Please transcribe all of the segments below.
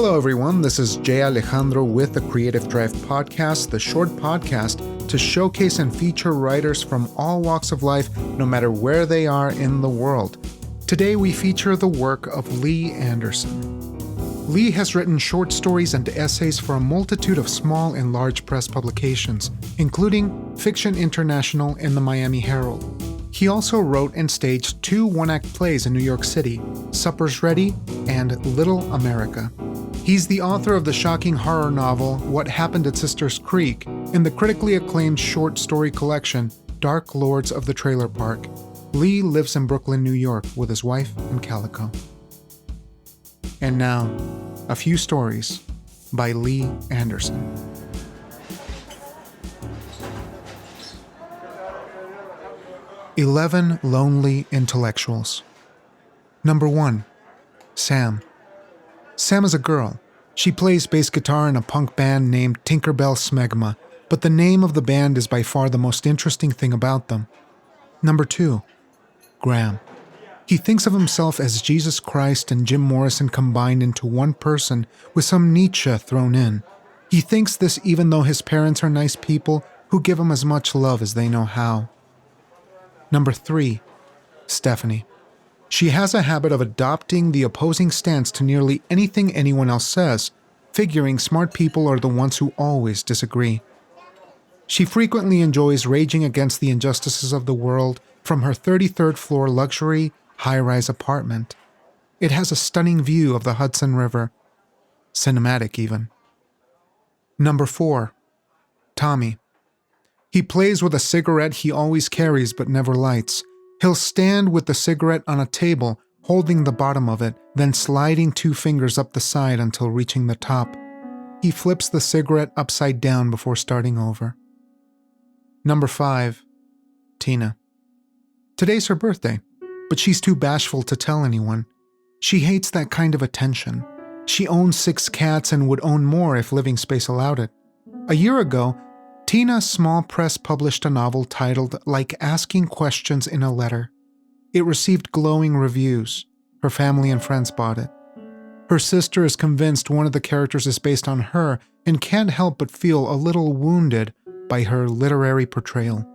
Hello everyone, this is J. Alejandro with the Creative Drive Podcast, the short podcast to showcase and feature writers from all walks of life, no matter where they are in the world. Today we feature the work of Lee Anderson. Lee has written short stories and essays for a multitude of small and large press publications, including Fiction International and the Miami Herald. He also wrote and staged 2 one-act plays in New York City, Supper's Ready and Little America. He's the author of the shocking horror novel What Happened at Sisters Creek and the critically acclaimed short story collection Dark Lords of the Trailer Park. Lee lives in Brooklyn, New York with his wife and calico. And now, a few stories by Lee Anderson. "11 Lonely Intellectuals." Number 1. Sam. Sam is a girl. She plays bass guitar in a punk band named Tinkerbell Smegma, but the name of the band is by far the most interesting thing about them. Number 2. Graham. He thinks of himself as Jesus Christ and Jim Morrison combined into one person with some Nietzsche thrown in. He thinks this even though his parents are nice people who give him as much love as they know how. Number 3. Stephanie. She has a habit of adopting the opposing stance to nearly anything anyone else says, figuring smart people are the ones who always disagree. She frequently enjoys raging against the injustices of the world from her 33rd floor luxury, high-rise apartment. It has a stunning view of the Hudson River. Cinematic, even. Number 4. Tommy. He plays with a cigarette he always carries but never lights. He'll stand with the cigarette on a table, holding the bottom of it, then sliding 2 fingers up the side until reaching the top. He flips the cigarette upside down before starting over. Number 5. Tina. Today's her birthday, but she's too bashful to tell anyone. She hates that kind of attention. She owns 6 cats and would own more if living space allowed it. A year ago, Tina Small Press published a novel titled Like Asking Questions in a Letter. It received glowing reviews. Her family and friends bought it. Her sister is convinced one of the characters is based on her and can't help but feel a little wounded by her literary portrayal.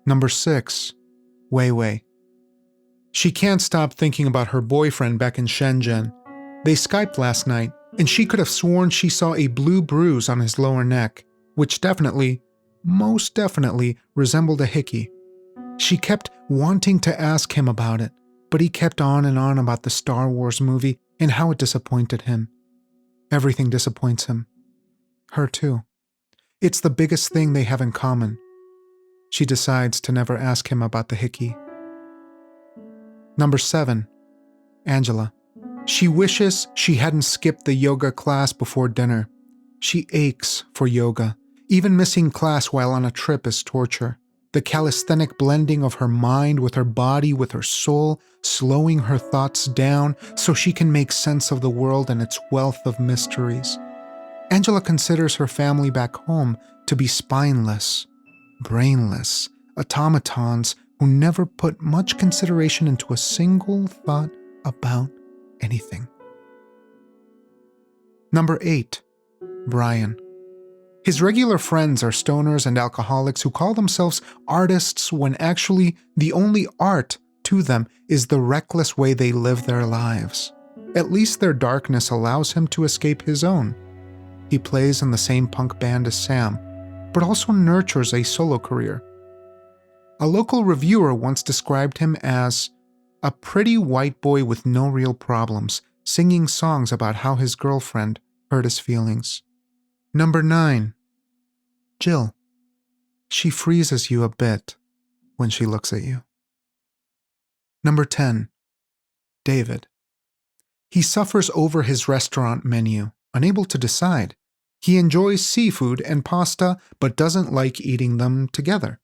Number 6. Wei Wei. She can't stop thinking about her boyfriend back in Shenzhen. They Skyped last night, and she could have sworn she saw a blue bruise on his lower neck, which most definitely, resembled a hickey. She kept wanting to ask him about it, but he kept on and on about the Star Wars movie and how it disappointed him. Everything disappoints him. Her too. It's the biggest thing they have in common. She decides to never ask him about the hickey. Number 7. Angela. She wishes she hadn't skipped the yoga class before dinner. She aches for yoga. Even missing class while on a trip is torture. The calisthenic blending of her mind with her body, with her soul, slowing her thoughts down so she can make sense of the world and its wealth of mysteries. Angela considers her family back home to be spineless, brainless, automatons who never put much consideration into a single thought about anything. Number 8. Brian. His regular friends are stoners and alcoholics who call themselves artists when actually the only art to them is the reckless way they live their lives. At least their darkness allows him to escape his own. He plays in the same punk band as Sam, but also nurtures a solo career. A local reviewer once described him as a pretty white boy with no real problems, singing songs about how his girlfriend hurt his feelings. Number 9. Jill. She freezes you a bit when she looks at you. Number 10. David. He suffers over his restaurant menu, unable to decide. He enjoys seafood and pasta, but doesn't like eating them together.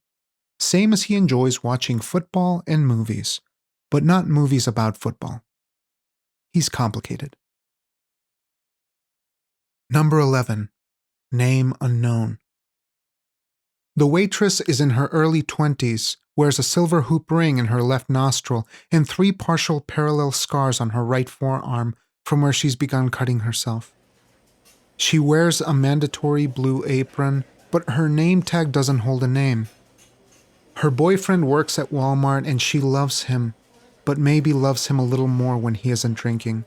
Same as he enjoys watching football and movies, but not movies about football. He's complicated. Number 11. Name unknown. The waitress is in her early 20s, wears a silver hoop ring in her left nostril and 3 partial parallel scars on her right forearm, from where she's begun cutting herself. She wears a mandatory blue apron, but her name tag doesn't hold a name. Her boyfriend works at Walmart and she loves him, but maybe loves him a little more when he isn't drinking.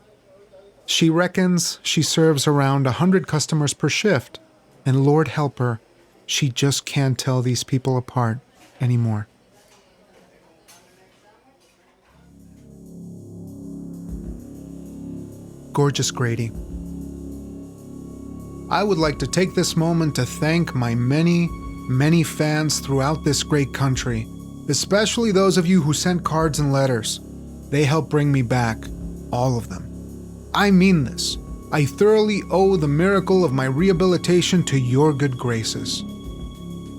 She reckons she serves around 100 customers per shift, and Lord help her, she just can't tell these people apart anymore. Gorgeous Grady. I would like to take this moment to thank my many fans throughout this great country, especially those of you who sent cards and letters. They helped bring me back, all of them. I mean this. I thoroughly owe the miracle of my rehabilitation to your good graces.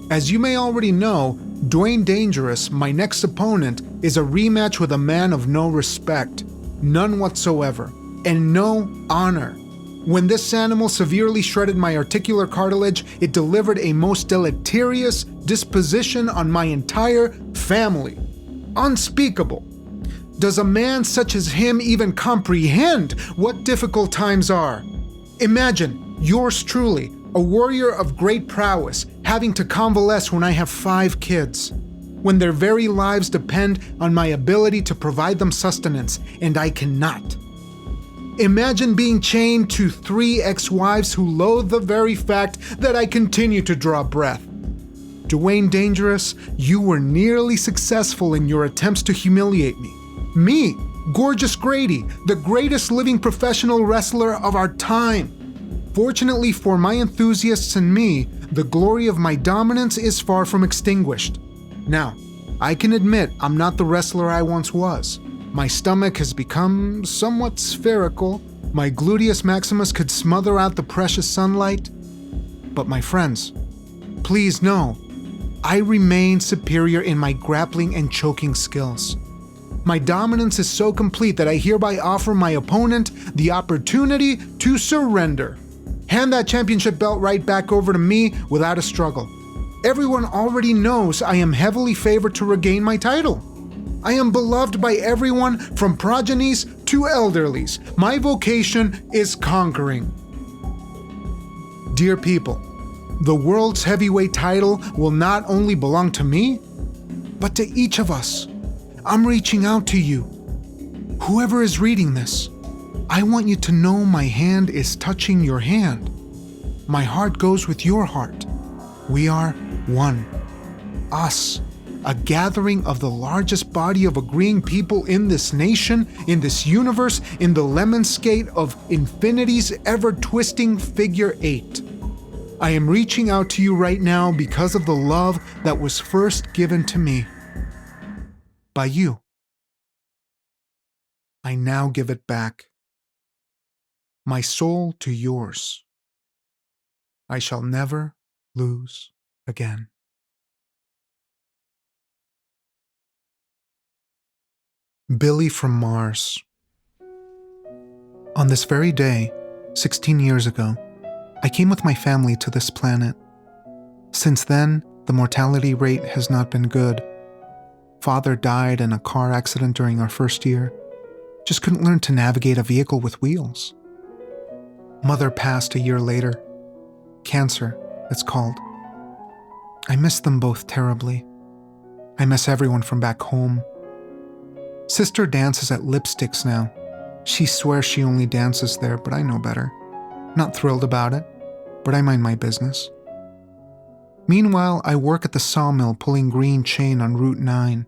As you may already know, Dwayne Dangerous, my next opponent, is a rematch with a man of no respect, none whatsoever, and no honor. When this animal severely shredded my articular cartilage, it delivered a most deleterious disposition on my entire family. Unspeakable. Does a man such as him even comprehend what difficult times are? Imagine, yours truly, a warrior of great prowess, having to convalesce when I have 5 kids, when their very lives depend on my ability to provide them sustenance, and I cannot. Imagine being chained to 3 ex-wives who loathe the very fact that I continue to draw breath. Dwayne Dangerous, you were nearly successful in your attempts to humiliate me. Me, Gorgeous Grady, the greatest living professional wrestler of our time. Fortunately for my enthusiasts and me, the glory of my dominance is far from extinguished. Now, I can admit I'm not the wrestler I once was. My stomach has become somewhat spherical. My gluteus maximus could smother out the precious sunlight. But my friends, please know, I remain superior in my grappling and choking skills. My dominance is so complete that I hereby offer my opponent the opportunity to surrender. Hand that championship belt right back over to me without a struggle. Everyone already knows I am heavily favored to regain my title. I am beloved by everyone from progenies to elderlies. My vocation is conquering. Dear people, the world's heavyweight title will not only belong to me, but to each of us. I'm reaching out to you. Whoever is reading this, I want you to know my hand is touching your hand. My heart goes with your heart. We are one. Us. A gathering of the largest body of agreeing people in this nation, in this universe, in the lemon skate of infinity's ever-twisting figure 8. I am reaching out to you right now because of the love that was first given to me by you. I now give it back. My soul to yours. I shall never lose again. Billy from Mars. On this very day, 16 years ago, I came with my family to this planet. Since then, the mortality rate has not been good. Father died in a car accident during our first year. Just couldn't learn to navigate a vehicle with wheels. Mother passed a year later. Cancer, it's called. I miss them both terribly. I miss everyone from back home. Sister dances at Lipsticks now. She swears she only dances there, but I know better. Not thrilled about it, but I mind my business. Meanwhile, I work at the sawmill pulling green chain on Route 9.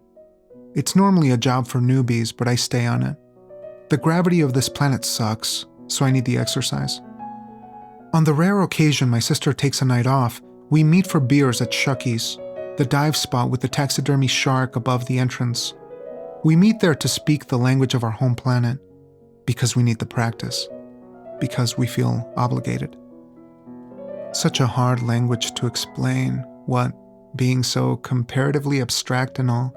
It's normally a job for newbies, but I stay on it. The gravity of this planet sucks, so I need the exercise. On the rare occasion my sister takes a night off, we meet for beers at Shucky's, the dive spot with the taxidermy shark above the entrance. We meet there to speak the language of our home planet, because we need the practice, because we feel obligated. Such a hard language to explain, what, being so comparatively abstract and all.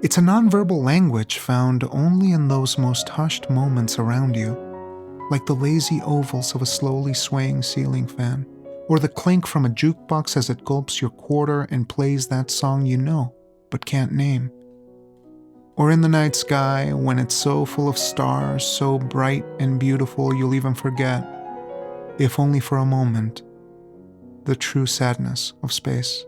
It's a nonverbal language found only in those most hushed moments around you, like the lazy ovals of a slowly swaying ceiling fan, or the clink from a jukebox as it gulps your quarter and plays that song you know, but can't name. Or in the night sky, when it's so full of stars, so bright and beautiful you'll even forget, if only for a moment, the true sadness of space.